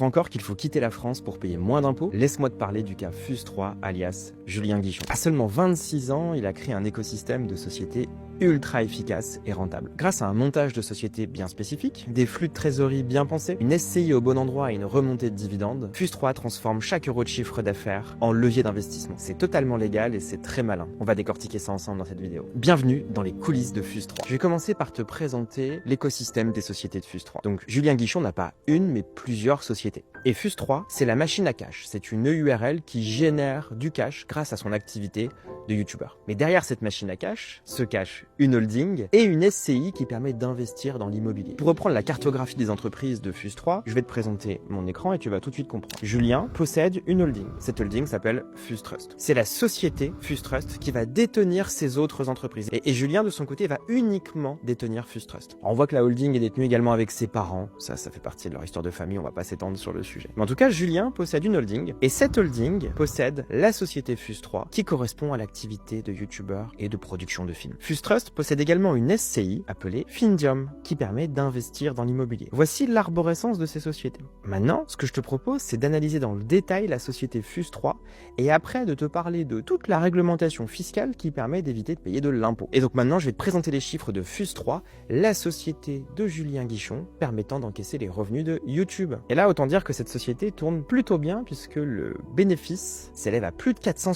crois encore qu'il faut quitter la France pour payer moins d'impôts? Laisse-moi te parler du cas Fuse3, alias Julien Guichon. À seulement 26 ans, il a créé un écosystème de sociétés ultra efficace et rentable. Grâce à un montage de société bien spécifique, des flux de trésorerie bien pensés, une SCI au bon endroit et une remontée de dividendes, Fuse3 transforme chaque euro de chiffre d'affaires en levier d'investissement. C'est totalement légal et c'est très malin. On va décortiquer ça ensemble dans cette vidéo. Bienvenue dans les coulisses de Fuse3. Je vais commencer par te présenter l'écosystème des sociétés de Fuse3. Donc Julien Guichon n'a pas une mais plusieurs sociétés. Et Fuse3, c'est la machine à cash. C'est une EURL qui génère du cash grâce à son activité de youtubeur. Mais derrière cette machine à cash se cache une holding et une SCI qui permet d'investir dans l'immobilier. Pour reprendre la cartographie des entreprises de Fuse3, je vais te présenter mon écran et tu vas tout de suite comprendre. Julien possède une holding. Cette holding s'appelle Fustrust. C'est la société Fustrust qui va détenir ses autres entreprises. Et Julien, de son côté, va uniquement détenir Fustrust. Alors, on voit que la holding est détenue également avec ses parents. Ça fait partie de leur histoire de famille. On va pas s'étendre sur le sujet. Mais en tout cas, Julien possède une holding et cette holding possède la société Fuse3 qui correspond à l'activité de youtubeur et de production de films. Fustrust possède également une SCI appelée Findium qui permet d'investir dans l'immobilier. Voici l'arborescence de ces sociétés. Maintenant, ce que je te propose, c'est d'analyser dans le détail la société Fuse3 et après de te parler de toute la réglementation fiscale qui permet d'éviter de payer de l'impôt. Et donc maintenant, je vais te présenter les chiffres de Fuse3, la société de Julien Guichon permettant d'encaisser les revenus de YouTube. Et là, autant dire que cette société tourne plutôt bien puisque le bénéfice s'élève à plus de 460